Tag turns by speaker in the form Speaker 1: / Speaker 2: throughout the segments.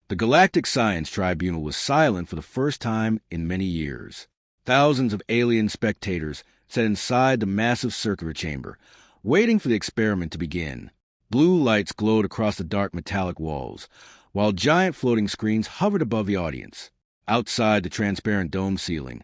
Speaker 1: The Galactic Science Tribunal was silent for the first time in many years. Thousands of alien spectators sat inside the massive circular chamber, waiting for the experiment to begin. Blue lights glowed across the dark metallic walls, while giant floating screens hovered above the audience. Outside the transparent dome ceiling,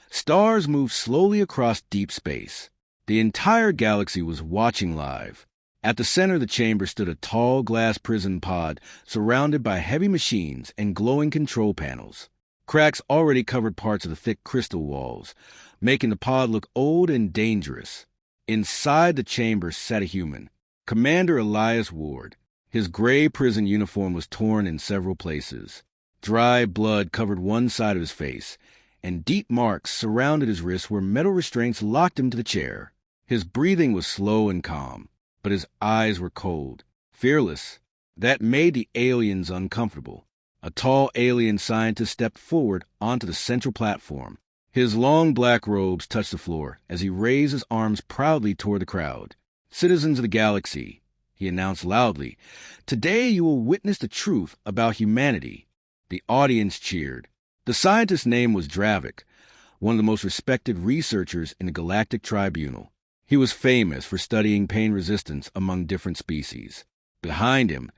Speaker 1: stars moved slowly across deep space. The entire galaxy was watching live. At the center of the chamber stood a tall glass prison pod surrounded by heavy machines and glowing control panels. Cracks already covered parts of the thick crystal walls, making the pod look old and dangerous. Inside the chamber sat a human, Commander Elias Ward. His gray prison uniform was torn in several places. Dry blood covered one side of his face, and deep marks surrounded his wrists where metal restraints locked him to the chair. His breathing was slow and calm, but his eyes were cold, fearless. That made the aliens uncomfortable. A tall alien scientist stepped forward onto the central platform. His long black robes touched the floor as he raised his arms proudly toward the crowd. "Citizens of the galaxy," he announced loudly, "today you will witness the truth about humanity." The audience cheered. The scientist's name was Dravik, one of the most respected researchers in the Galactic Tribunal. He was famous for studying pain resistance among different species. Behind him,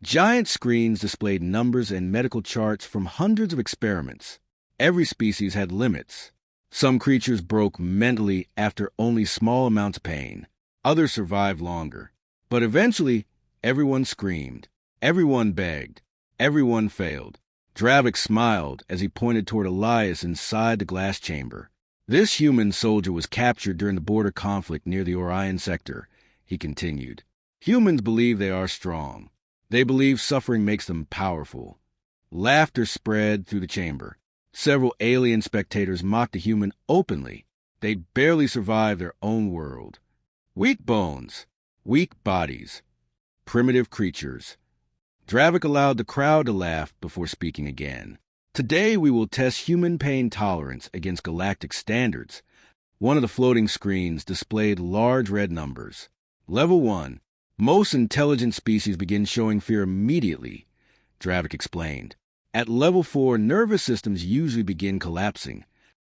Speaker 1: giant screens displayed numbers and medical charts from hundreds of experiments. Every species had limits. Some creatures broke mentally after only small amounts of pain. Others survived longer. But eventually, everyone screamed. Everyone begged. Everyone failed. Dravik smiled as he pointed toward Elias inside the glass chamber. "This human soldier was captured during the border conflict near the Orion sector," he continued. "Humans believe they are strong. They believe suffering makes them powerful." Laughter spread through the chamber. Several alien spectators mocked the human openly. They'd barely survived their own world. Weak bones, weak bodies, primitive creatures. Dravik allowed the crowd to laugh before speaking again. "Today we will test human pain tolerance against galactic standards." One of the floating screens displayed large red numbers. Level 1. Most intelligent species begin showing fear immediately, Dravik explained. At level 4, nervous systems usually begin collapsing.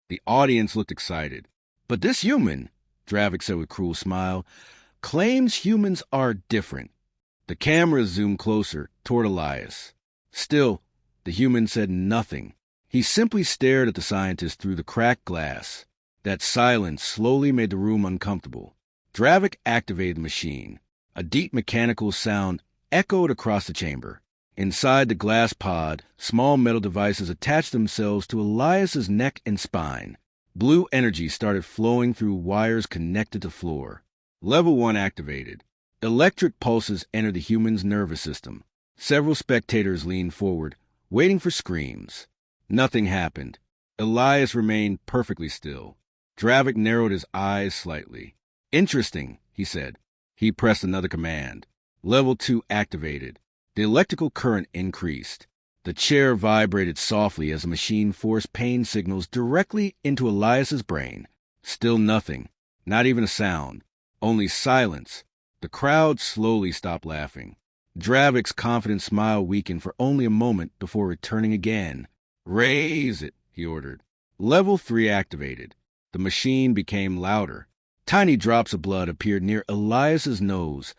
Speaker 1: The audience looked excited. "But this human," Dravik said with a cruel smile, "claims humans are different." The camera zoomed closer toward Elias. Still, the human said nothing. He simply stared at the scientist through the cracked glass. That silence slowly made the room uncomfortable. Dravik activated the machine. A deep mechanical sound echoed across the chamber. Inside the glass pod, small metal devices attached themselves to Elias's neck and spine. Blue energy started flowing through wires connected to the floor. Level 1 activated. Electric pulses entered the human's nervous system. Several spectators leaned forward, waiting for screams. Nothing happened. Elias remained perfectly still. Dravik narrowed his eyes slightly. "Interesting," he said. He pressed another command. Level 2 activated. The electrical current increased. The chair vibrated softly as the machine forced pain signals directly into Elias's brain. Still nothing. Not even a sound. Only silence. The crowd slowly stopped laughing. Dravik's confident smile weakened for only a moment before returning again. "Raise it," he ordered. Level 3 activated. The machine became louder. Tiny drops of blood appeared near Elias's nose,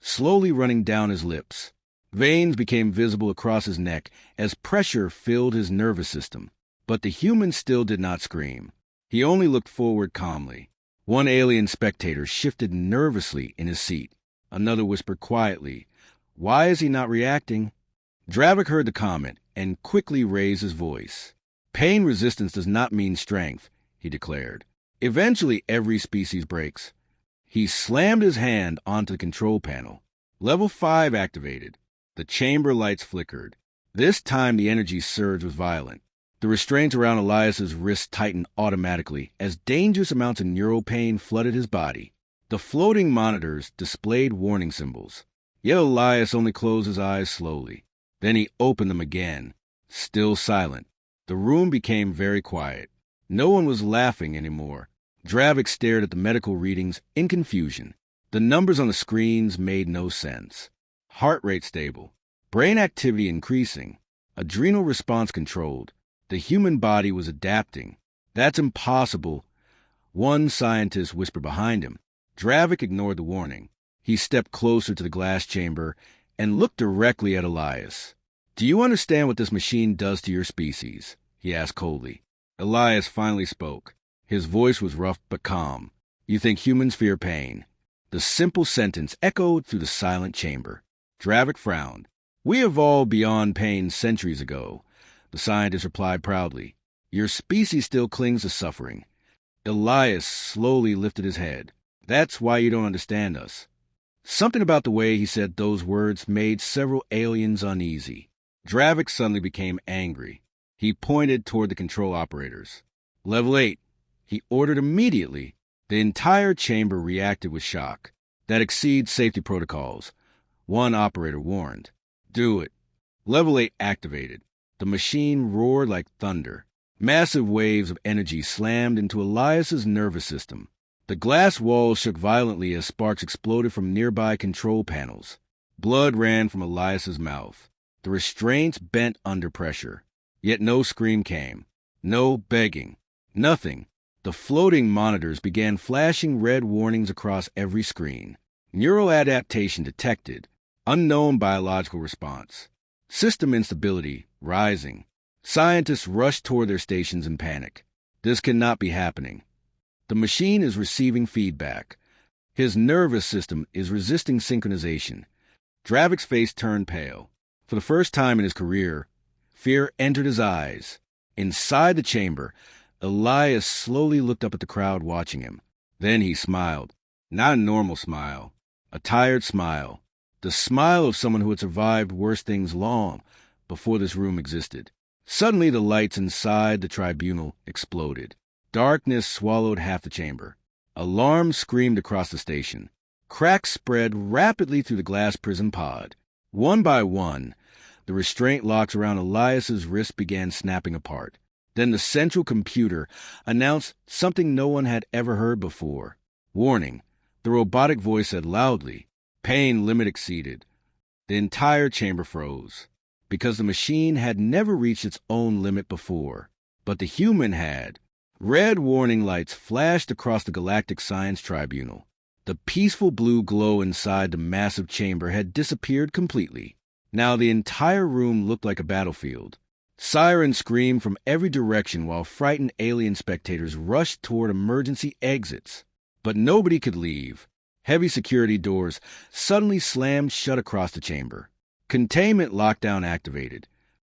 Speaker 1: slowly running down his lips. Veins became visible across his neck as pressure filled his nervous system. But the human still did not scream. He only looked forward calmly. One alien spectator shifted nervously in his seat. Another whispered quietly, "Why is he not reacting?" Dravik heard the comment and quickly raised his voice. "Pain resistance does not mean strength," he declared. "Eventually every species breaks." He slammed his hand onto the control panel. Level 5 activated. The chamber lights flickered. This time the energy surge was violent. The restraints around Elias's wrists tightened automatically as dangerous amounts of neural pain flooded his body. The floating monitors displayed warning symbols. Yet Elias only closed his eyes slowly. Then he opened them again. Still silent. The room became very quiet. No one was laughing anymore. Dravik stared at the medical readings in confusion. The numbers on the screens made no sense. Heart rate stable. Brain activity increasing. Adrenal response controlled. The human body was adapting. That's impossible, one scientist whispered behind him. Dravik ignored the warning. He stepped closer to the glass chamber and looked directly at Elias. Do you understand what this machine does to your species? He asked coldly. Elias finally spoke. His voice was rough but calm. You think humans fear pain? The simple sentence echoed through the silent chamber. Dravik frowned. We evolved beyond pain centuries ago, the scientist replied proudly. Your species still clings to suffering. Elias slowly lifted his head. That's why you don't understand us. Something about the way he said those words made several aliens uneasy. Dravik suddenly became angry. He pointed toward the control operators. Level 8, he ordered immediately. The entire chamber reacted with shock. That exceeds safety protocols. One operator warned. Do it. Level 8 activated. The machine roared like thunder. Massive waves of energy slammed into Elias's nervous system. The glass walls shook violently as sparks exploded from nearby control panels. Blood ran from Elias's mouth. The restraints bent under pressure. Yet no scream came. No begging. Nothing. The floating monitors began flashing red warnings across every screen. Neural adaptation detected. Unknown biological response. System instability rising. Scientists rushed toward their stations in panic. This cannot be happening. The machine is receiving feedback. His nervous system is resisting synchronization. Dravik's face turned pale. For the first time in his career, fear entered his eyes. Inside the chamber, Elias slowly looked up at the crowd watching him. Then he smiled. Not a normal smile. A tired smile. The smile of someone who had survived worse things long before this room existed. Suddenly the lights inside the tribunal exploded. Darkness swallowed half the chamber. Alarms screamed across the station. Cracks spread rapidly through the glass prison pod. One by one, the restraint locks around Elias's wrists began snapping apart. Then the central computer announced something no one had ever heard before. Warning, the robotic voice said loudly, pain limit exceeded. The entire chamber froze, because the machine had never reached its own limit before. But the human had. Red warning lights flashed across the Galactic Science Tribunal. The peaceful blue glow inside the massive chamber had disappeared completely. Now the entire room looked like a battlefield. Sirens screamed from every direction while frightened alien spectators rushed toward emergency exits. But nobody could leave. Heavy security doors suddenly slammed shut across the chamber. Containment lockdown activated.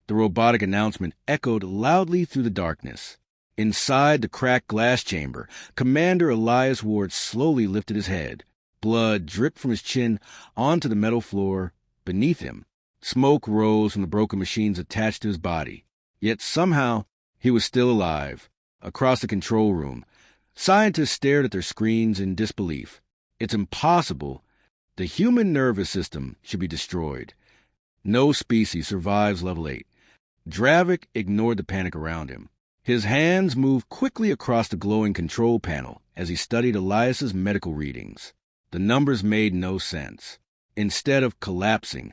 Speaker 1: The robotic announcement echoed loudly through the darkness. Inside the cracked glass chamber, Commander Elias Ward slowly lifted his head. Blood dripped from his chin onto the metal floor beneath him. Smoke rose from the broken machines attached to his body. Yet somehow, he was still alive. Across the control room, scientists stared at their screens in disbelief. It's impossible. The human nervous system should be destroyed. No species survives level 8. Dravik ignored the panic around him. His hands moved quickly across the glowing control panel as he studied Elias's medical readings. The numbers made no sense. Instead of collapsing,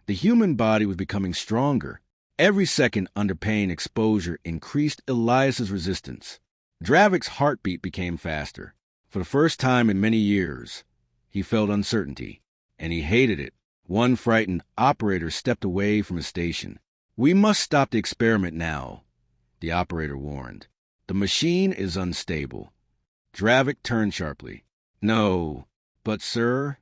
Speaker 1: the human body was becoming stronger. Every second under pain exposure increased Elias's resistance. Dravik's heartbeat became faster. For the first time in many years, he felt uncertainty, and he hated it. One frightened operator stepped away from his station. We must stop the experiment now, the operator warned. The machine is unstable. Dravik turned sharply. No, but sir,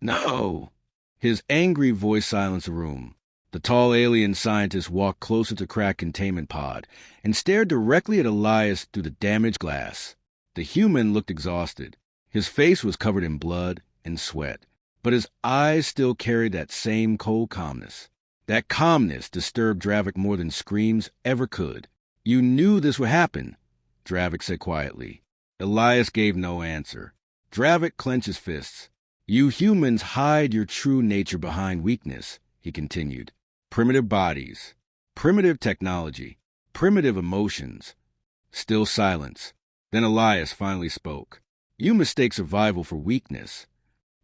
Speaker 1: no. His angry voice silenced the room. The tall alien scientist walked closer to the cracked containment pod and stared directly at Elias through the damaged glass. The human looked exhausted. His face was covered in blood and sweat, but his eyes still carried that same cold calmness. That calmness disturbed Dravik more than screams ever could. You knew this would happen, Dravik said quietly. Elias gave no answer. Dravik clenched his fists. You humans hide your true nature behind weakness, he continued. Primitive bodies, primitive technology, primitive emotions. Still silence. Then Elias finally spoke. You mistake survival for weakness.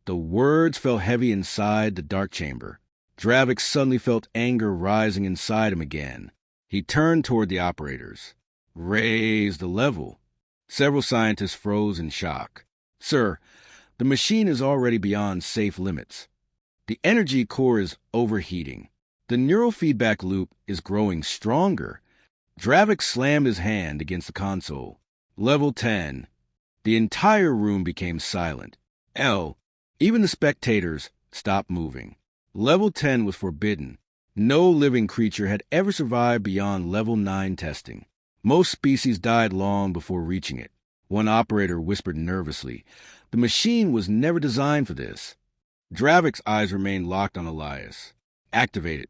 Speaker 1: The words fell heavy inside the dark chamber. Dravik suddenly felt anger rising inside him again. He turned toward the operators. Raise the level. Several scientists froze in shock. Sir, the machine is already beyond safe limits. The energy core is overheating. The neural feedback loop is growing stronger. Dravik slammed his hand against the console. Level 10. The entire room became silent. Even the spectators stopped moving. Level 10 was forbidden. No living creature had ever survived beyond Level 9 testing. Most species died long before reaching it. One operator whispered nervously. The machine was never designed for this. Dravik's eyes remained locked on Elias. Activated.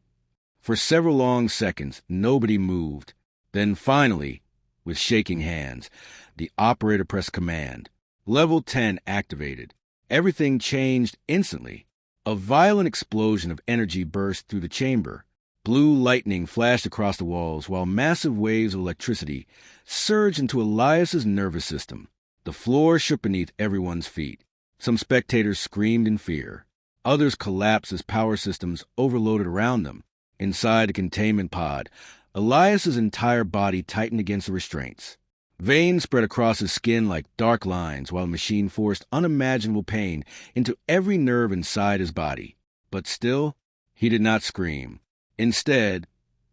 Speaker 1: For several long seconds, nobody moved. Then finally, with shaking hands, the operator pressed command. Level 10 activated. Everything changed instantly. A violent explosion of energy burst through the chamber. Blue lightning flashed across the walls while massive waves of electricity surged into Elias's nervous system. The floor shook beneath everyone's feet. Some spectators screamed in fear. Others collapsed as power systems overloaded around them. Inside the containment pod, Elias's entire body tightened against the restraints. Veins spread across his skin like dark lines while the machine forced unimaginable pain into every nerve inside his body. But still, he did not scream. Instead,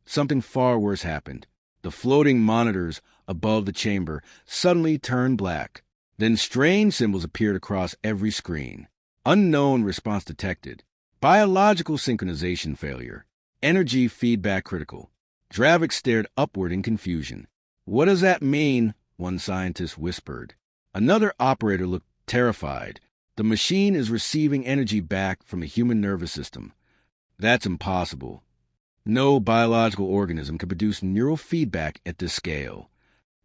Speaker 1: something far worse happened. The floating monitors above the chamber suddenly turned black. Then strange symbols appeared across every screen. Unknown response detected. Biological synchronization failure. Energy feedback critical. Dravik stared upward in confusion. What does that mean? One scientist whispered. Another operator looked terrified. The machine is receiving energy back from the human nervous system. That's impossible. No biological organism can produce neural feedback at this scale.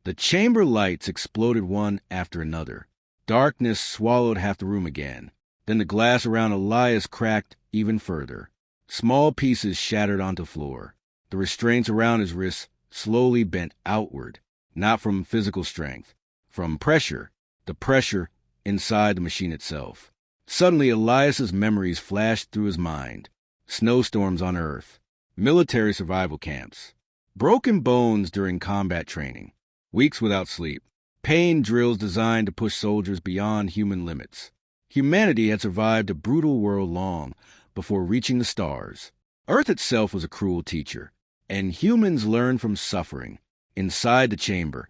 Speaker 1: The chamber lights exploded one after another. Darkness swallowed half the room again. Then the glass around Elias cracked even further. Small pieces shattered onto the floor. The restraints around his wrists slowly bent outward, not from physical strength, from pressure, the pressure inside the machine itself. Suddenly, Elias's memories flashed through his mind. Snowstorms on Earth, military survival camps, broken bones during combat training, weeks without sleep, pain drills designed to push soldiers beyond human limits. Humanity had survived a brutal world long before reaching the stars. Earth itself was a cruel teacher, and humans learned from suffering. Inside the chamber,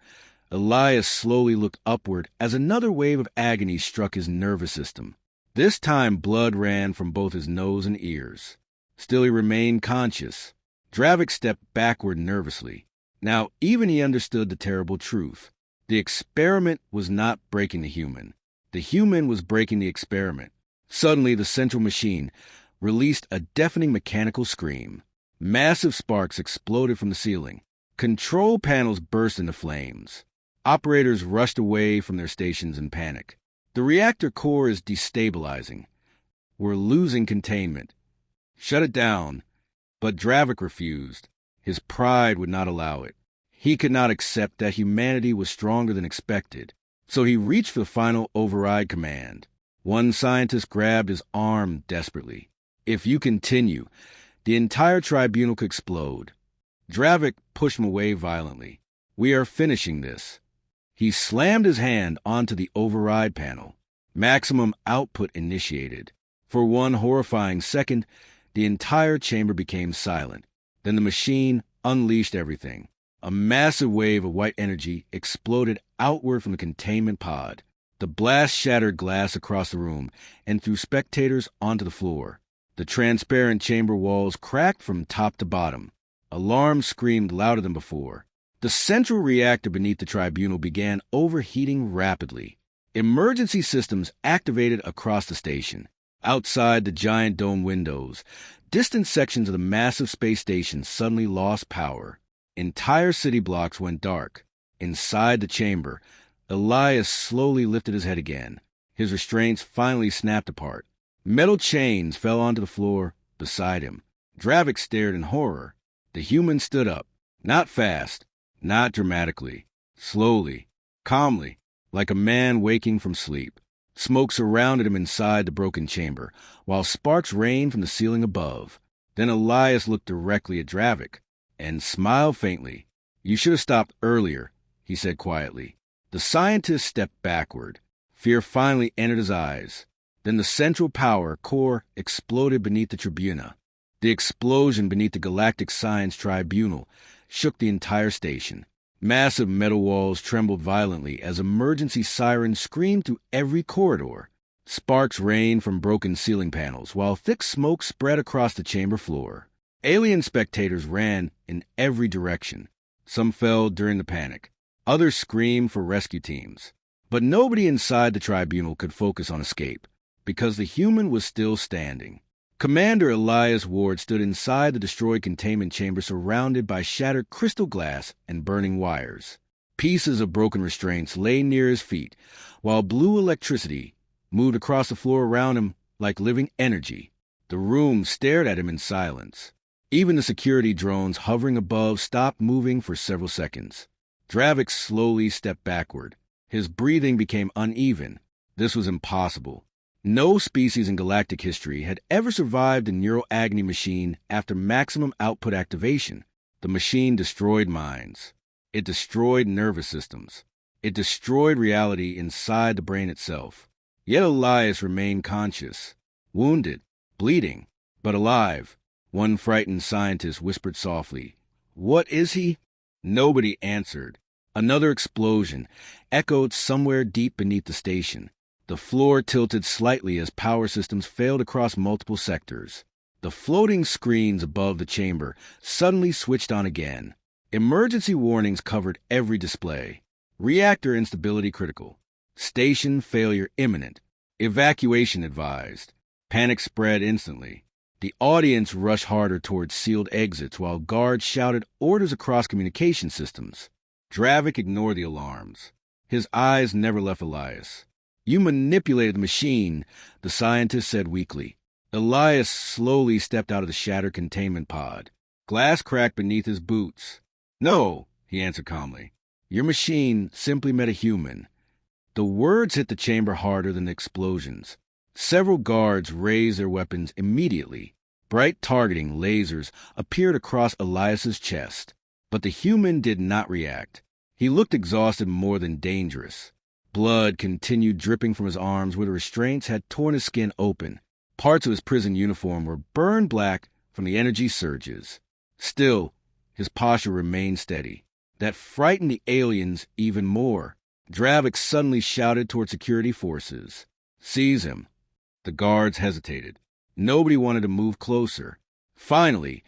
Speaker 1: Elias slowly looked upward as another wave of agony struck his nervous system. This time blood ran from both his nose and ears. Still he remained conscious. Dravik stepped backward nervously. Now even he understood the terrible truth. The experiment was not breaking the human was breaking the experiment. Suddenly the central machine released a deafening mechanical scream. Massive sparks exploded from the ceiling. Control panels burst into flames. Operators rushed away from their stations in panic. The reactor core is destabilizing. We're losing containment. Shut it down. But Dravik refused. His pride would not allow it. He could not accept that humanity was stronger than expected. So he reached for the final override command. One scientist grabbed his arm desperately. If you continue, the entire tribunal could explode. Dravik pushed him away violently. We are finishing this. He slammed his hand onto the override panel. Maximum output initiated. For one horrifying second, the entire chamber became silent. Then the machine unleashed everything. A massive wave of white energy exploded outward from the containment pod. The blast shattered glass across the room and threw spectators onto the floor. The transparent chamber walls cracked from top to bottom. Alarms screamed louder than before. The central reactor beneath the tribunal began overheating rapidly. Emergency systems activated across the station. Outside the giant dome windows, distant sections of the massive space station suddenly lost power. Entire city blocks went dark. Inside the chamber, Elias slowly lifted his head again. His restraints finally snapped apart. Metal chains fell onto the floor beside him. Dravik stared in horror. The human stood up. Not fast, not dramatically. Slowly, calmly, like a man waking from sleep. Smoke surrounded him inside the broken chamber, while sparks rained from the ceiling above. Then Elias looked directly at Dravik and smiled faintly. "You should have stopped earlier," he said quietly. The scientist stepped backward. Fear finally entered his eyes. Then the central power core exploded beneath the tribuna. The explosion beneath the Galactic Science Tribunal shook the entire station. Massive metal walls trembled violently as emergency sirens screamed through every corridor. Sparks rained from broken ceiling panels, while thick smoke spread across the chamber floor. Alien spectators ran in every direction. Some fell during the panic. Others screamed for rescue teams. But nobody inside the tribunal could focus on escape, because the human was still standing. Commander Elias Ward stood inside the destroyed containment chamber surrounded by shattered crystal glass and burning wires. Pieces of broken restraints lay near his feet, while blue electricity moved across the floor around him like living energy. The room stared at him in silence. Even the security drones hovering above stopped moving for several seconds. Dravik slowly stepped backward. His breathing became uneven. This was impossible. No species in galactic history had ever survived the neural agony machine after maximum output activation. The machine destroyed minds. It destroyed nervous systems. It destroyed reality inside the brain itself. Yet Elias remained conscious, wounded, bleeding, but alive. One frightened scientist whispered softly, "What is he?" Nobody answered. Another explosion echoed somewhere deep beneath the station. The floor tilted slightly as power systems failed across multiple sectors. The floating screens above the chamber suddenly switched on again. Emergency warnings covered every display. Reactor instability critical. Station failure imminent. Evacuation advised. Panic spread instantly. The audience rushed harder towards sealed exits while guards shouted orders across communication systems. Dravik ignored the alarms. His eyes never left Elias. "You manipulated the machine," the scientist said weakly. Elias slowly stepped out of the shattered containment pod. Glass cracked beneath his boots. "No," he answered calmly. "Your machine simply met a human." The words hit the chamber harder than the explosions. Several guards raised their weapons immediately. Bright targeting lasers appeared across Elias's chest. But the human did not react. He looked exhausted more than dangerous. Blood continued dripping from his arms where the restraints had torn his skin open. Parts of his prison uniform were burned black from the energy surges. Still, his posture remained steady. That frightened the aliens even more. Dravik suddenly shouted toward security forces, "Seize him." The guards hesitated. Nobody wanted to move closer. Finally,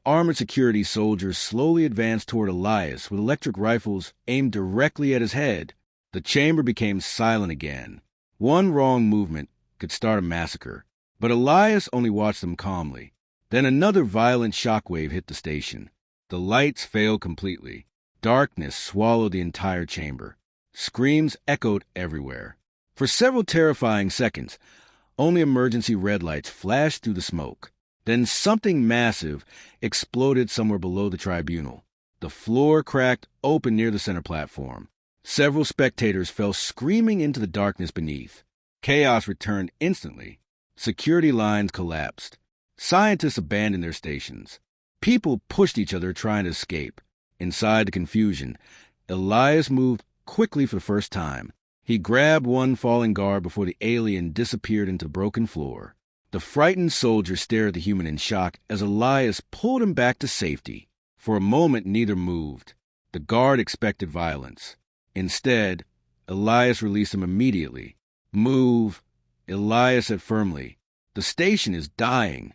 Speaker 1: armored security soldiers slowly advanced toward Elias with electric rifles aimed directly at his head. The chamber became silent again. One wrong movement could start a massacre, but Elias only watched them calmly. Then another violent shockwave hit the station. The lights failed completely. Darkness swallowed the entire chamber. Screams echoed everywhere. For several terrifying seconds, only emergency red lights flashed through the smoke. Then something massive exploded somewhere below the tribunal. The floor cracked open near the center platform. Several spectators fell screaming into the darkness beneath. Chaos returned instantly. Security lines collapsed. Scientists abandoned their stations. People pushed each other trying to escape. Inside the confusion, Elias moved quickly for the first time. He grabbed one falling guard before the alien disappeared into the broken floor. The frightened soldier stared at the human in shock as Elias pulled him back to safety. For a moment, neither moved. The guard expected violence. Instead, Elias released him immediately. "Move," Elias said firmly. "The station is dying."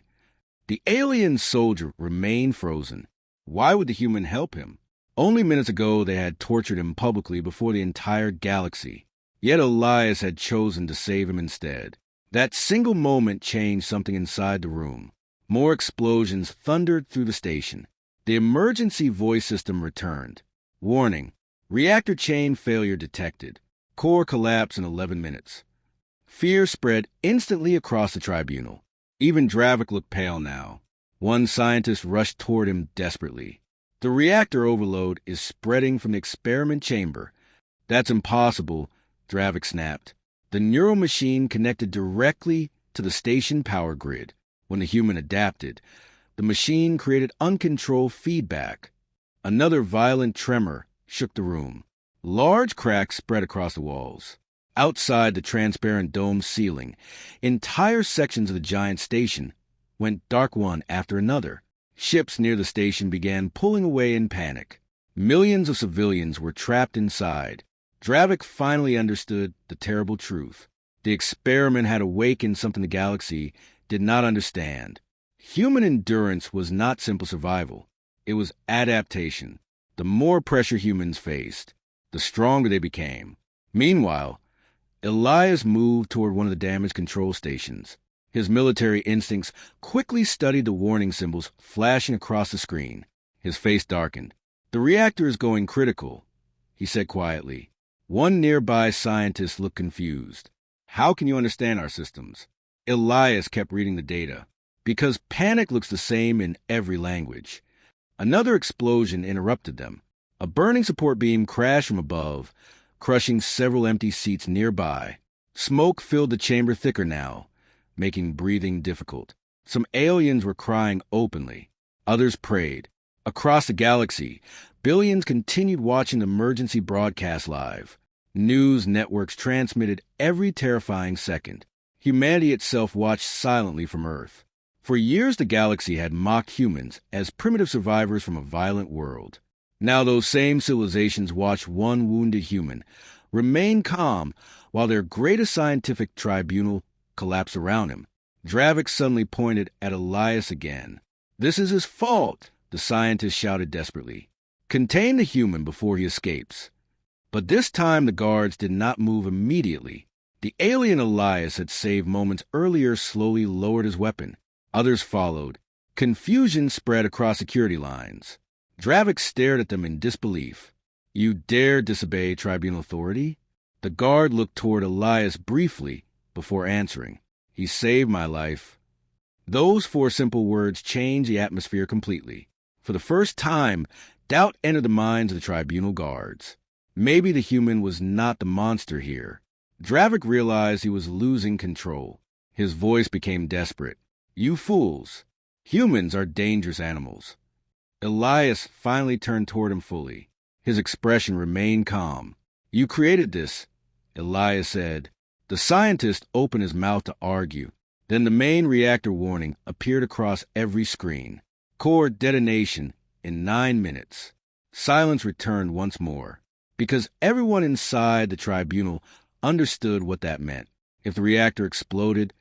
Speaker 1: The alien soldier remained frozen. Why would the human help him? Only minutes ago they had tortured him publicly before the entire galaxy. Yet Elias had chosen to save him instead. That single moment changed something inside the room. More explosions thundered through the station. The emergency voice system returned. "Warning. Reactor chain failure detected. Core collapse in 11 minutes. Fear spread instantly across the tribunal. Even Dravik looked pale now. One scientist rushed toward him desperately. "The reactor overload is spreading from the experiment chamber." "That's impossible," Dravik snapped. The neural machine connected directly to the station power grid. When the human adapted, The machine created uncontrolled feedback. Another violent tremor shook the room. Large cracks spread across the walls. Outside the transparent dome ceiling, entire sections of the giant station went dark one after another. Ships near the station began pulling away in panic. Millions of civilians were trapped inside. Dravik finally understood the terrible truth. The experiment had awakened something the galaxy did not understand. Human endurance was not simple survival. It was adaptation. The more pressure humans faced, the stronger they became. Meanwhile, Elias moved toward one of the damaged control stations. His military instincts quickly studied the warning symbols flashing across the screen. His face darkened. "The reactor is going critical," he said quietly. One nearby scientist looked confused. "How can you understand our systems?" Elias kept reading the data. "Because panic looks the same in every language." Another explosion interrupted them. A burning support beam crashed from above, crushing several empty seats nearby. Smoke filled the chamber thicker now, making breathing difficult. Some aliens were crying openly. Others prayed. Across the galaxy, billions continued watching the emergency broadcast live. News networks transmitted every terrifying second. Humanity itself watched silently from Earth. For years, the galaxy had mocked humans as primitive survivors from a violent world. Now those same civilizations watched one wounded human remain calm while their greatest scientific tribunal collapsed around him. Dravik suddenly pointed at Elias again. "This is his fault," the scientist shouted desperately. "Contain the human before he escapes." But this time the guards did not move immediately. The alien Elias had saved moments earlier slowly lowered his weapon. Others followed. Confusion spread across security lines. Dravik stared at them in disbelief. "You dare disobey tribunal authority?" The guard looked toward Elias briefly before answering. "He saved my life." Those 4 simple words changed the atmosphere completely. For the first time, doubt entered the minds of the tribunal guards. Maybe the human was not the monster here. Dravik realized he was losing control. His voice became desperate. "You fools! Humans are dangerous animals." Elias finally turned toward him fully. His expression remained calm. "You created this," Elias said. The scientist opened his mouth to argue. Then the main reactor warning appeared across every screen. "Core detonation in 9 minutes." Silence returned once more, because everyone inside the tribunal understood what that meant. If the reactor exploded,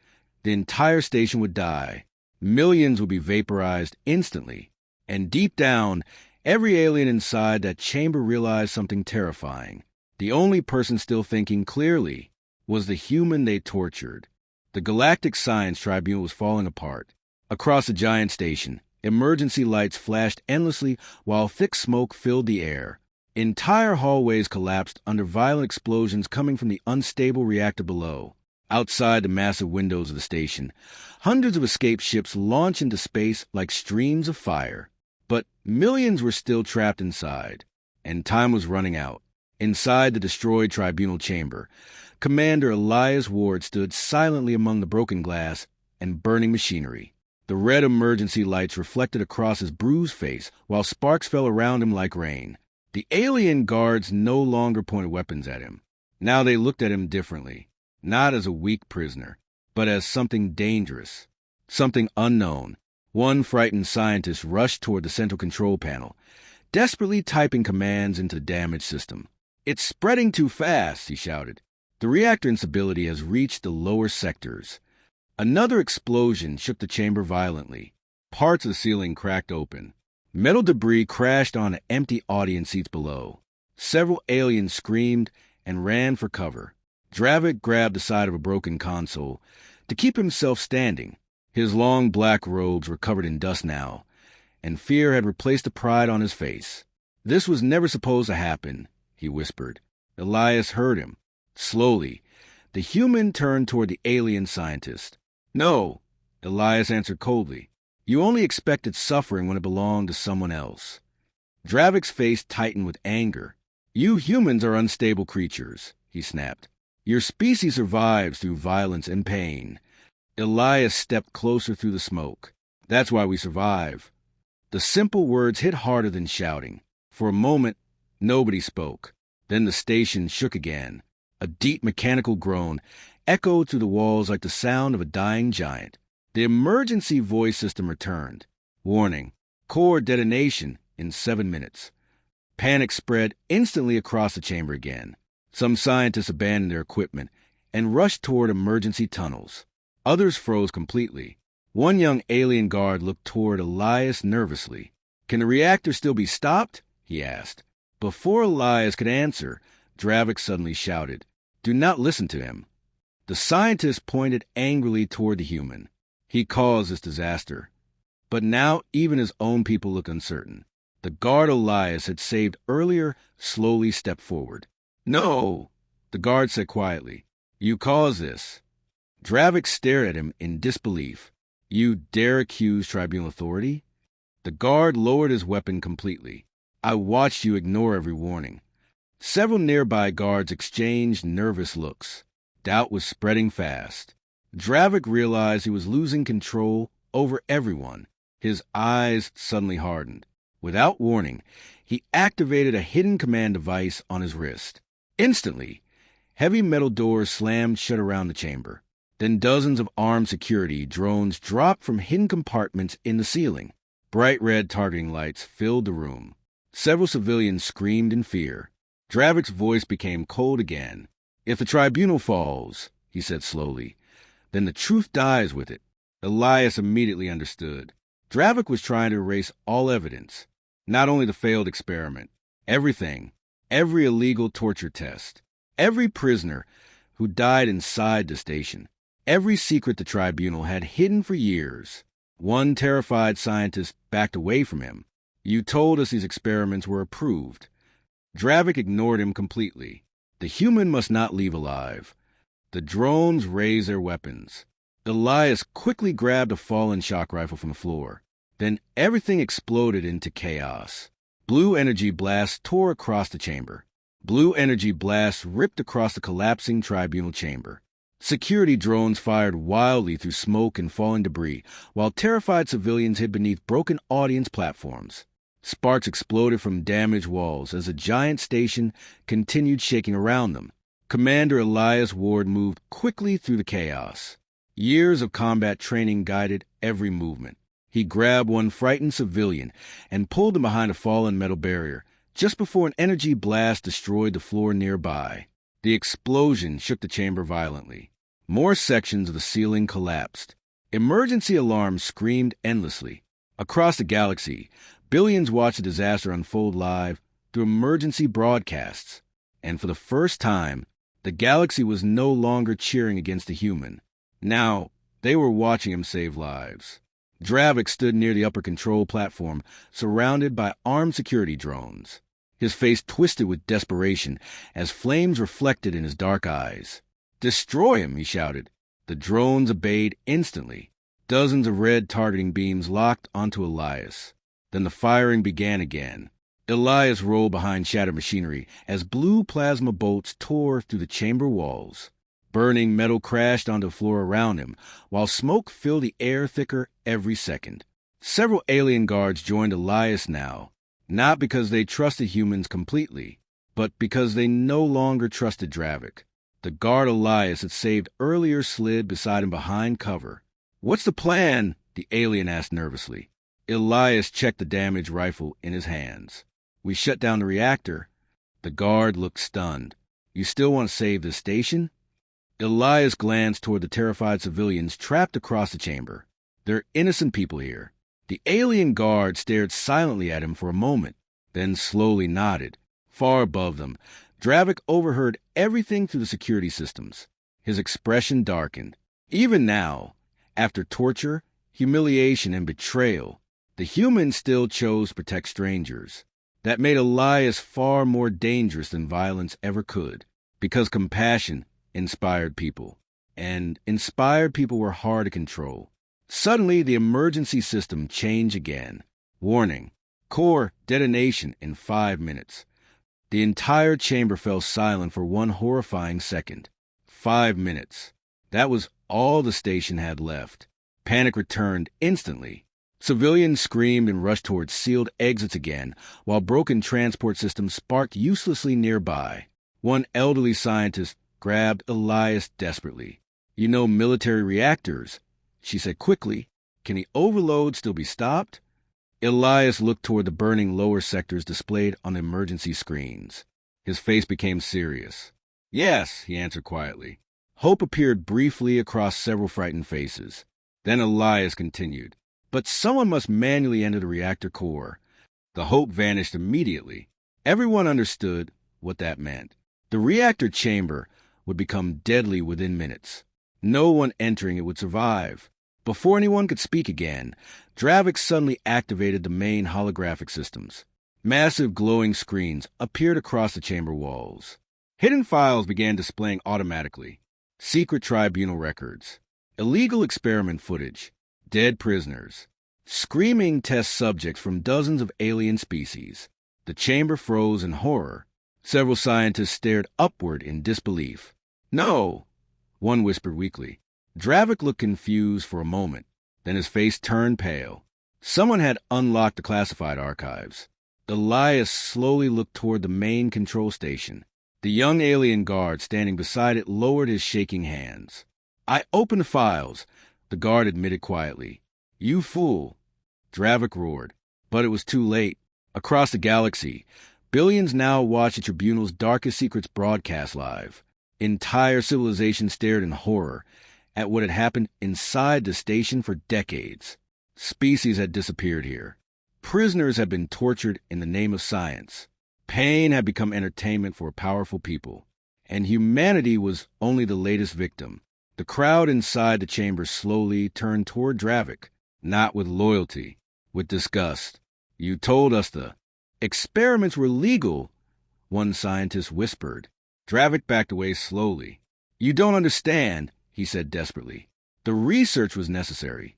Speaker 1: the entire station would die. Millions would be vaporized instantly. And deep down, every alien inside that chamber realized something terrifying. The only person still thinking clearly was the human they tortured. The Galactic Science Tribunal was falling apart. Across the giant station, emergency lights flashed endlessly while thick smoke filled the air. Entire hallways collapsed under violent explosions coming from the unstable reactor below. Outside the massive windows of the station, hundreds of escape ships launched into space like streams of fire. But millions were still trapped inside, and time was running out. Inside the destroyed tribunal chamber, Commander Elias Ward stood silently among the broken glass and burning machinery. The red emergency lights reflected across his bruised face, while sparks fell around him like rain. The alien guards no longer pointed weapons at him. Now they looked at him differently, not as a weak prisoner, but as something dangerous, something unknown. One frightened scientist rushed toward the central control panel, desperately typing commands into the damaged system. "It's spreading too fast," he shouted. "The reactor instability has reached the lower sectors." Another explosion shook the chamber violently. Parts of the ceiling cracked open. Metal debris crashed onto empty audience seats below. Several aliens screamed and ran for cover. Dravik grabbed the side of a broken console to keep himself standing. His long black robes were covered in dust now, and fear had replaced the pride on his face. "This was never supposed to happen," he whispered. Elias heard him. Slowly, the human turned toward the alien scientist. "No," Elias answered coldly. "You only expected suffering when it belonged to someone else." Dravik's face tightened with anger. "You humans are unstable creatures," he snapped. "Your species survives through violence and pain." Elias stepped closer through the smoke. That's why we survive. The simple words hit harder than shouting. For a moment, nobody spoke. Then the station shook again. A deep mechanical groan echoed through the walls like the sound of a dying giant. The emergency voice system returned. Warning, core detonation in 7 minutes. Panic spread instantly across the chamber again. Some scientists abandoned their equipment and rushed toward emergency tunnels. Others froze completely. One young alien guard looked toward Elias nervously. "Can the reactor still be stopped?" he asked. Before Elias could answer, Dravik suddenly shouted, "Do not listen to him." The scientist pointed angrily toward the human. He caused this disaster. But now even his own people looked uncertain. The guard Elias had saved earlier slowly stepped forward. "No," the guard said quietly. "You caused this." Dravik stared at him in disbelief. "You dare accuse tribunal authority?" The guard lowered his weapon completely. "I watched you ignore every warning." Several nearby guards exchanged nervous looks. Doubt was spreading fast. Dravik realized he was losing control over everyone. His eyes suddenly hardened. Without warning, he activated a hidden command device on his wrist. Instantly, heavy metal doors slammed shut around the chamber. Then dozens of armed security drones dropped from hidden compartments in the ceiling. Bright red targeting lights filled the room. Several civilians screamed in fear. Dravik's voice became cold again. "If the tribunal falls," he said slowly, "then the truth dies with it." Elias immediately understood. Dravik was trying to erase all evidence, not only the failed experiment, everything, every illegal torture test, every prisoner who died inside the station, every secret the tribunal had hidden for years. One terrified scientist backed away from him. "You told us these experiments were approved." Dravik ignored him completely. The human must not leave alive. The drones raised their weapons. Elias quickly grabbed a fallen shock rifle from the floor. Then everything exploded into chaos. Blue energy blasts tore across the chamber. Blue energy blasts ripped across the collapsing tribunal chamber. Security drones fired wildly through smoke and falling debris, while terrified civilians hid beneath broken audience platforms. Sparks exploded from damaged walls as the giant station continued shaking around them. Commander Elias Ward moved quickly through the chaos. Years of combat training guided every movement. He grabbed one frightened civilian and pulled him behind a fallen metal barrier just before an energy blast destroyed the floor nearby. The explosion shook the chamber violently. More sections of the ceiling collapsed. Emergency alarms screamed endlessly. Across the galaxy, billions watched the disaster unfold live through emergency broadcasts. And for the first time, the galaxy was no longer cheering against the human. Now, they were watching him save lives. Dravik stood near the upper control platform, surrounded by armed security drones. His face twisted with desperation as flames reflected in his dark eyes. "Destroy him," he shouted. The drones obeyed instantly. Dozens of red targeting beams locked onto Elias. Then the firing began again. Elias rolled behind shattered machinery as blue plasma bolts tore through the chamber walls. Burning metal crashed onto the floor around him, while smoke filled the air thicker every second. Several alien guards joined Elias now, not because they trusted humans completely, but because they no longer trusted Dravik. The guard Elias had saved earlier slid beside him behind cover. "What's the plan?" the alien asked nervously. Elias checked the damaged rifle in his hands. "We shut down the reactor." The guard looked stunned. "You still want to save this station?" Elias glanced toward the terrified civilians trapped across the chamber. "There are innocent people here." The alien guard stared silently at him for a moment, then slowly nodded. Far above them, Dravik overheard everything through the security systems. His expression darkened. Even now, after torture, humiliation, and betrayal, the humans still chose to protect strangers. That made Elias far more dangerous than violence ever could, because compassion inspired people, and inspired people were hard to control. Suddenly, the emergency system changed again. Warning, core detonation in 5 minutes. The entire chamber fell silent for one horrifying second. 5 minutes. That was all the station had left. Panic returned instantly. Civilians screamed and rushed towards sealed exits again, while broken transport systems sparked uselessly nearby. One elderly scientist grabbed Elias desperately. "You know military reactors," she said quickly. "Can the overload still be stopped?" Elias looked toward the burning lower sectors displayed on the emergency screens. His face became serious. "Yes," he answered quietly. Hope appeared briefly across several frightened faces. Then Elias continued, "But someone must manually enter the reactor core." The hope vanished immediately. Everyone understood what that meant. The reactor chamber would become deadly within minutes. No one entering it would survive. Before anyone could speak again, Dravik suddenly activated the main holographic systems. Massive glowing screens appeared across the chamber walls. Hidden files began displaying automatically. Secret tribunal records, illegal experiment footage, dead prisoners, screaming test subjects from dozens of alien species. The chamber froze in horror. Several scientists stared upward in disbelief. "No!" one whispered weakly. Dravik looked confused for a moment. Then his face turned pale. Someone had unlocked the classified archives. Elias slowly looked toward the main control station. The young alien guard standing beside it lowered his shaking hands. "I opened the files," the guard admitted quietly. "You fool," Dravik roared. But it was too late. Across the galaxy, billions now watched the tribunal's darkest secrets broadcast live. Entire civilizations stared in horror at what had happened inside the station for decades. Species had disappeared here. Prisoners had been tortured in the name of science. Pain had become entertainment for powerful people. And humanity was only the latest victim. The crowd inside the chamber slowly turned toward Dravik, not with loyalty, with disgust. "You told us the experiments were legal," one scientist whispered. Dravik backed away slowly. "You don't understand," he said desperately. "The research was necessary."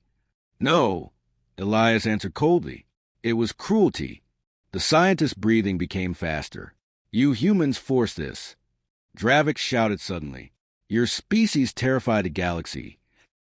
Speaker 1: "No," Elias answered coldly. "It was cruelty." The scientist's breathing became faster. "You humans forced this." Dravik shouted suddenly. "Your species terrified the galaxy."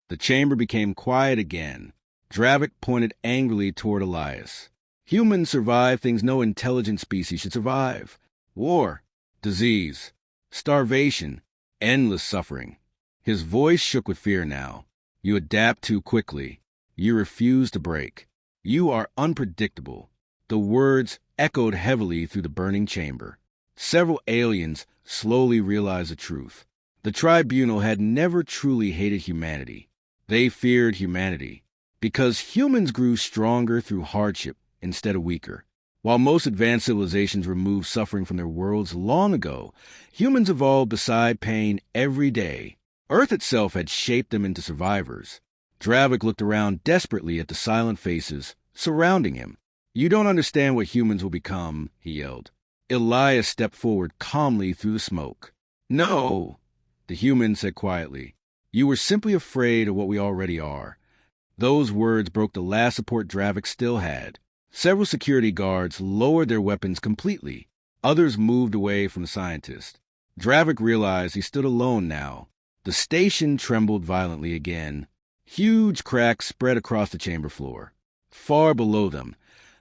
Speaker 1: The chamber became quiet again. Dravik pointed angrily toward Elias. "Humans survive things no intelligent species should survive. War, disease, starvation, endless suffering." His voice shook with fear now. "You adapt too quickly. You refuse to break. You are unpredictable." The words echoed heavily through the burning chamber. Several aliens slowly realized the truth. The tribunal had never truly hated humanity. They feared humanity, because humans grew stronger through hardship instead of weaker. While most advanced civilizations removed suffering from their worlds long ago, humans evolved beside pain every day. Earth itself had shaped them into survivors. Dravik looked around desperately at the silent faces surrounding him. "You don't understand what humans will become," he yelled. Elias stepped forward calmly through the smoke. "No," the human said quietly. "You were simply afraid of what we already are." Those words broke the last support Dravik still had. Several security guards lowered their weapons completely. Others moved away from the scientist. Dravik realized he stood alone now. The station trembled violently again. Huge cracks spread across the chamber floor. Far below them,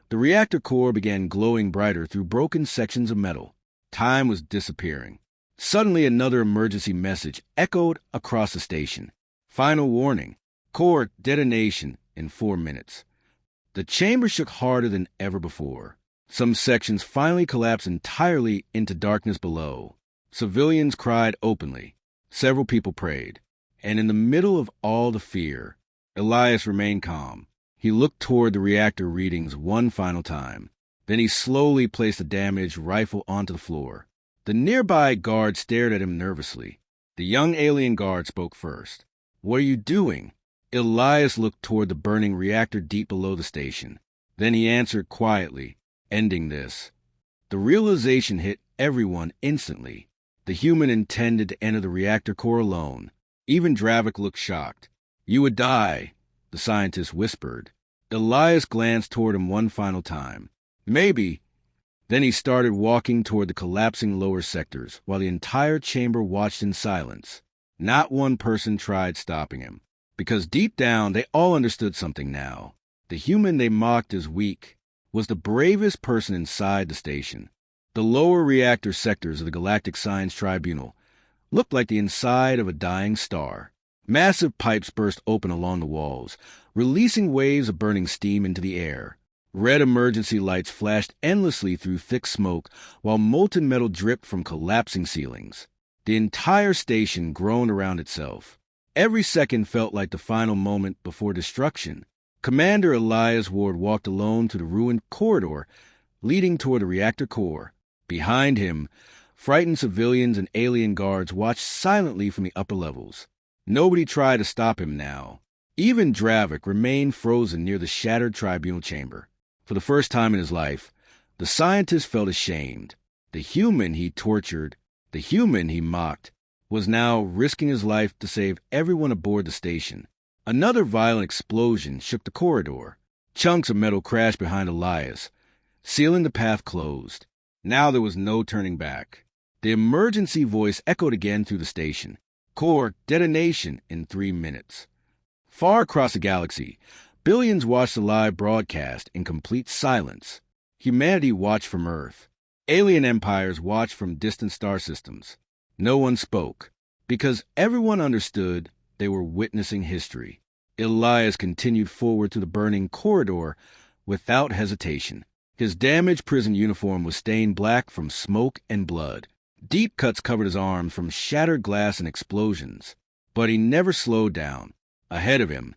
Speaker 1: the reactor core began glowing brighter through broken sections of metal. Time was disappearing. Suddenly, another emergency message echoed across the station. "Final warning. Core detonation in 4 minutes." The chamber shook harder than ever before. Some sections finally collapsed entirely into darkness below. Civilians cried openly. Several people prayed. And in the middle of all the fear, Elias remained calm. He looked toward the reactor readings one final time. Then he slowly placed the damaged rifle onto the floor. The nearby guard stared at him nervously. The young alien guard spoke first. "What are you doing?" Elias looked toward the burning reactor deep below the station. Then he answered quietly, ending this. The realization hit everyone instantly. The human intended to enter the reactor core alone. Even Dravik looked shocked. "You would die," the scientist whispered. Elias glanced toward him one final time. "Maybe." Then he started walking toward the collapsing lower sectors, while the entire chamber watched in silence. Not one person tried stopping him, because deep down they all understood something now. The human they mocked as weak was the bravest person inside the station. The lower reactor sectors of the Galactic Science Tribunal looked like the inside of a dying star. Massive pipes burst open along the walls, releasing waves of burning steam into the air. Red emergency lights flashed endlessly through thick smoke, while molten metal dripped from collapsing ceilings. The entire station groaned around itself. Every second felt like the final moment before destruction. Commander Elias Ward walked alone to the ruined corridor leading toward the reactor core. Behind him, frightened civilians and alien guards watched silently from the upper levels. Nobody tried to stop him now. Even Dravik remained frozen near the shattered tribunal chamber. For the first time in his life, the scientist felt ashamed. The human he tortured, the human he mocked, was now risking his life to save everyone aboard the station. Another violent explosion shook the corridor. Chunks of metal crashed behind Elias, sealing the path closed. Now there was no turning back. The emergency voice echoed again through the station. Core detonation in 3 minutes. Far across the galaxy, billions watched the live broadcast in complete silence. Humanity watched from Earth. Alien empires watched from distant star systems. No one spoke, because everyone understood they were witnessing history. Elias continued forward to the burning corridor without hesitation. His damaged prison uniform was stained black from smoke and blood. Deep cuts covered his arms from shattered glass and explosions. But he never slowed down. Ahead of him,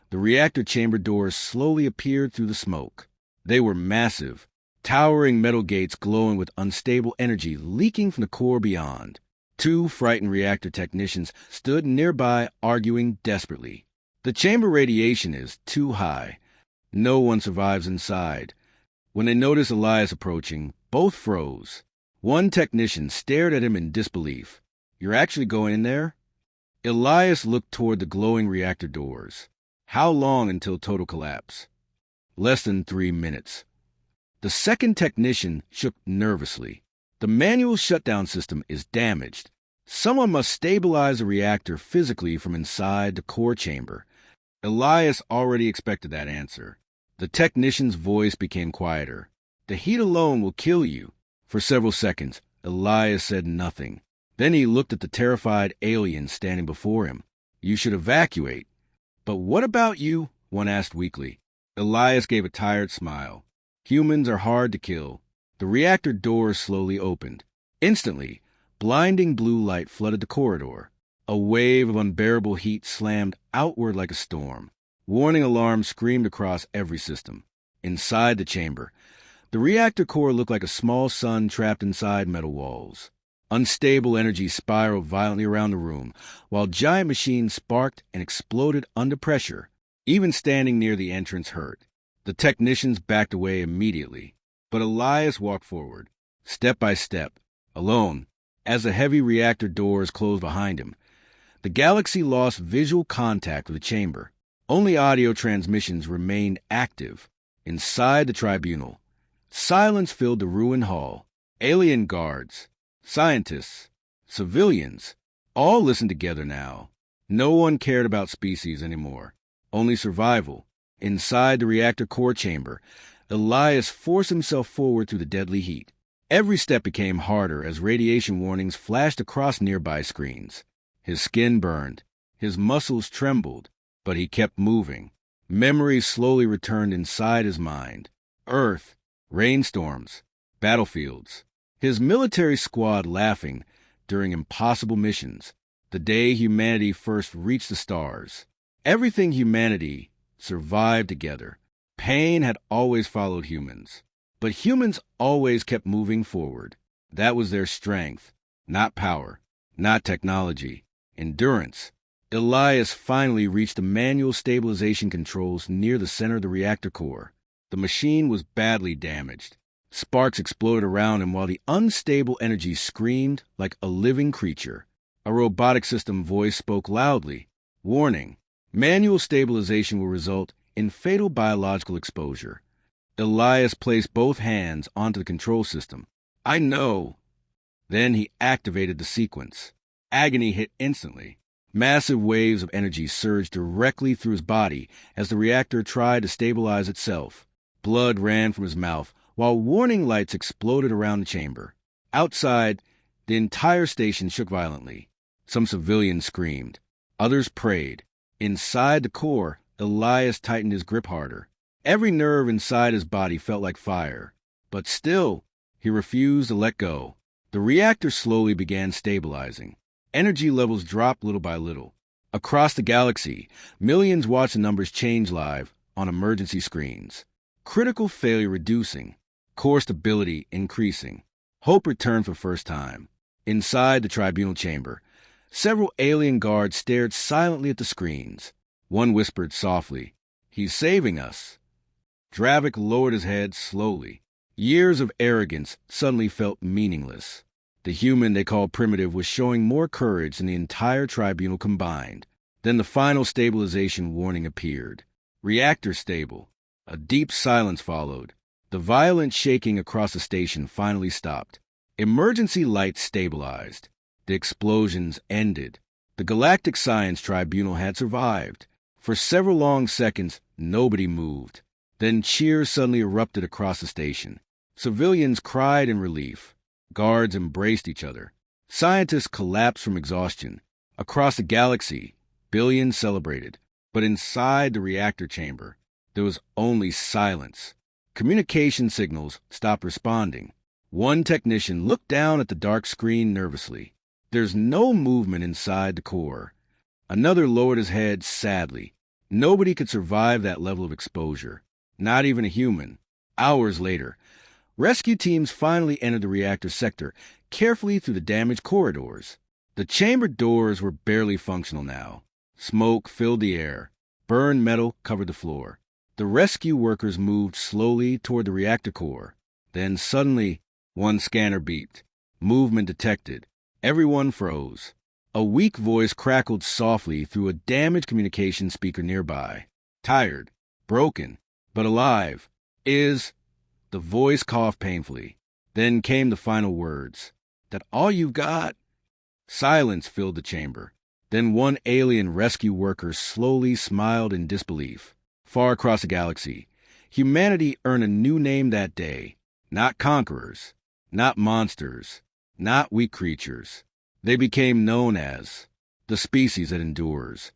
Speaker 1: the reactor chamber doors slowly appeared through the smoke. They were massive, towering metal gates glowing with unstable energy leaking from the core beyond. 2 frightened reactor technicians stood nearby, arguing desperately. The chamber radiation is too high. No one survives inside. When they noticed Elias approaching, both froze. One technician stared at him in disbelief. "You're actually going in there?" Elias looked toward the glowing reactor doors. How long until total collapse? Less than 3 minutes. The second technician shook nervously. The manual shutdown system is damaged. Someone must stabilize the reactor physically from inside the core chamber. Elias already expected that answer. The technician's voice became quieter. "The heat alone will kill you." For several seconds, Elias said nothing. Then he looked at the terrified alien standing before him. "You should evacuate." "But what about you?" one asked weakly. Elias gave a tired smile. "Humans are hard to kill." The reactor doors slowly opened. Instantly, blinding blue light flooded the corridor. A wave of unbearable heat slammed outward like a storm. Warning alarms screamed across every system. Inside the chamber, the reactor core looked like a small sun trapped inside metal walls. Unstable energy spiraled violently around the room, while giant machines sparked and exploded under pressure. Even standing near the entrance hurt. The technicians backed away immediately. But Elias walked forward, step by step, alone. As the heavy reactor doors closed behind him, the galaxy lost visual contact with the chamber. Only audio transmissions remained active. Inside the tribunal, silence filled the ruined hall. Alien guards, scientists, civilians, all listened together now. No one cared about species anymore, only survival. Inside the reactor core chamber, Elias forced himself forward through the deadly heat. Every step became harder as radiation warnings flashed across nearby screens. His skin burned, his muscles trembled, but he kept moving. Memories slowly returned inside his mind. Earth, rainstorms, battlefields. His military squad laughing during impossible missions. The day humanity first reached the stars. Everything humanity survived together. Pain had always followed humans, but humans always kept moving forward. That was their strength, not power, not technology, endurance. Elias finally reached the manual stabilization controls near the center of the reactor core. The machine was badly damaged. Sparks exploded around him while the unstable energy screamed like a living creature. A robotic system voice spoke loudly. "Warning, manual stabilization will result in fatal biological exposure." Elias placed both hands onto the control system. "I know." Then he activated the sequence. Agony hit instantly. Massive waves of energy surged directly through his body as the reactor tried to stabilize itself. Blood ran from his mouth, while warning lights exploded around the chamber. Outside, the entire station shook violently. Some civilians screamed. Others prayed. Inside the core, Elias tightened his grip harder. Every nerve inside his body felt like fire. But still, he refused to let go. The reactor slowly began stabilizing. Energy levels dropped little by little. Across the galaxy, millions watched the numbers change live on emergency screens. Critical failure reducing, core stability increasing. Hope returned for the first time. Inside the tribunal chamber, several alien guards stared silently at the screens. One whispered softly, "He's saving us." Dravik lowered his head slowly. Years of arrogance suddenly felt meaningless. The human they called primitive was showing more courage than the entire tribunal combined. Then the final stabilization warning appeared. Reactor stable. A deep silence followed. The violent shaking across the station finally stopped. Emergency lights stabilized. The explosions ended. The Galactic Science Tribunal had survived. For several long seconds, nobody moved. Then cheers suddenly erupted across the station. Civilians cried in relief. Guards embraced each other. Scientists collapsed from exhaustion. Across the galaxy, billions celebrated. But inside the reactor chamber, there was only silence. Communication signals stopped responding. One technician looked down at the dark screen nervously. There's no movement inside the core. Another lowered his head sadly. Nobody could survive that level of exposure. Not even a human. Hours later, rescue teams finally entered the reactor sector, carefully through the damaged corridors. The chamber doors were barely functional now. Smoke filled the air. Burned metal covered the floor. The rescue workers moved slowly toward the reactor core. Then suddenly, one scanner beeped. Movement detected. Everyone froze. A weak voice crackled softly through a damaged communication speaker nearby. Tired, broken, but alive. The voice coughed painfully. Then came the final words. "That all you've got?" Silence filled the chamber. Then one alien rescue worker slowly smiled in disbelief. Far across the galaxy, humanity earned a new name that day. Not conquerors, not monsters, not weak creatures. They became known as the species that endures,